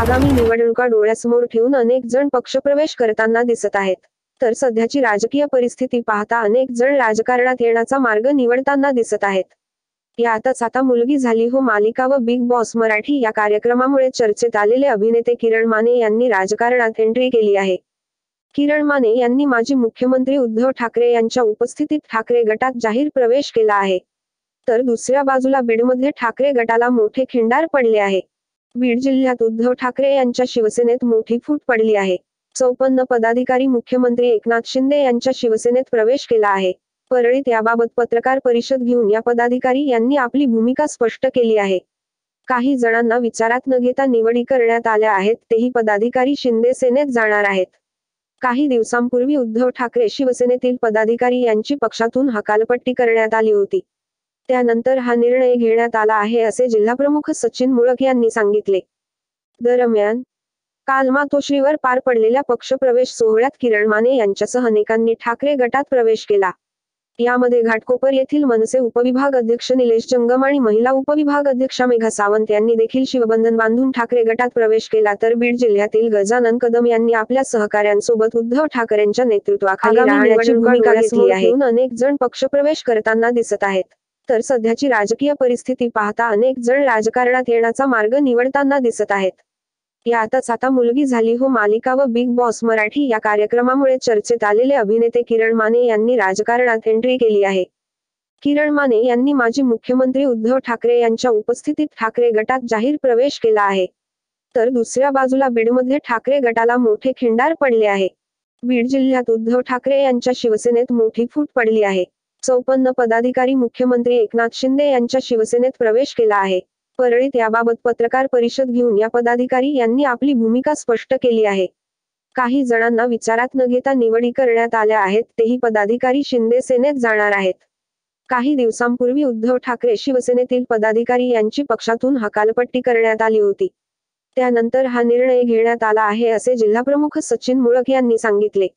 आगामी निवडणुका डोळ्यासमोर ठेवून अनेक जण पक्षप्रवेश करताना दिसत आहेत. तर सध्याची राजकीय परिस्थिती पाहता अनेक जण राजकारणात येण्याचा मार्ग निवडताना दिसत आहेत. यातच आता मुलगी झाली हो मालिका व बिग बॉस मराठी या कार्यक्रमामुळे चर्चेत आलेले अभिनेते किरण माने यांनी राजकारणात एंट्री केली आहे. किरण माने यांनी माजी मुख्यमंत्री उद्धव ठाकरे यांच्या उपस्थितीत ठाकरे गटात जाहीर प्रवेश केला आहे. तर दुसऱ्या बाजूला बीडमध्ये ठाकरे गटाला मोठे खिंडार पडले आहे. बीड जिल्ह्यात उद्धव ठाकरे यांच्या शिवसेनेत मोठी फूट पडली आहे. 54 पदाधिकारी मुख्यमंत्री एकनाथ शिंदे यांच्या शिवसेनेत प्रवेश केला आहे. परळीत याबाबत पत्रकार परिषद घेऊन या पदाधिकारी यांनी आपली भूमिका स्पष्ट केली आहे. काही जणांना विचारात न घेता निवडी करण्यात आल्या आहेत. तेही पदाधिकारी शिंदे सेनेत जाणार आहेत. काही दिवसांपूर्वी उद्धव ठाकरे शिवसेनेतील पदाधिकारी यांची पक्षातून हकालपट्टी करण्यात आली होती. त्यानंतर हा निर्णय घेण्यात आला आहे असे जिल्हाप्रमुख सचिन मुळक यांनी सांगितले. दरम्यान काल मातोश्रीवर पार पडलेल्या पक्षप्रवेश सोहळ्यात किरण माने यांच्यासह अनेकांनी ठाकरे गटात प्रवेश केला. यामध्ये घाटकोपर येथील मनसे उपविभाग अध्यक्ष निलेश जंगम आणि महिला उपविभाग अध्यक्षा मेघा सावंत यांनी देखील शिवबंधन बांधून ठाकरे गटात प्रवेश केला. तर बीड जिल्ह्यातील गजानन कदम यांनी आपल्या सहकाऱ्यांसोबत उद्धव ठाकरेंच्या नेतृत्वाखाली राहण्याची भूमिका घेतली आहे. अनेक जण पक्षप्रवेश करताना दिसत आहेत. तर सध्याची राजकीय परिस्थिती पाहता अनेक जण राजकारणात येण्याचा मार्ग निवडताना दिसत आहेत. यातच आता मुलगी झाली हो मालिका व बिग बॉस मराठी या कार्यक्रमामुळे चर्चेत आलेले अभिनेते किरण माने यांनी राजकारणात एंट्री केली आहे. किरण माने यांनी माजी मुख्यमंत्री उद्धव ठाकरे यांच्या उपस्थितीत ठाकरे गटात जाहीर प्रवेश केला आहे. तर दुसऱ्या बाजूला बीडमध्ये ठाकरे गटाला मोठे खिंडार पडले आहे. बीड जिल्ह्यात उद्धव ठाकरे यांच्या शिवसेनेत मोठी फूट पडली आहे. 54 पदाधिकारी मुख्यमंत्री एकनाथ शिंदे यांच्या शिवसेनेत प्रवेश केला आहे. परळीत याबाबत पत्रकार परिषद घेऊन या पदाधिकारी यांनी आपली भूमिका स्पष्ट केली आहे. काही जणांना विचारात न घेता निवडी करण्यात आल्या आहेत. तेही पदाधिकारी शिंदे सेनेत जाणार आहेत. काही दिवसांपूर्वी उद्धव ठाकरे शिवसेनेतील पदाधिकारी यांची पक्षातून हकालपट्टी करण्यात आली होती. त्यानंतर हा निर्णय घेण्यात आला आहे असे जिल्हाप्रमुख सचिन मुळक यांनी सांगितले.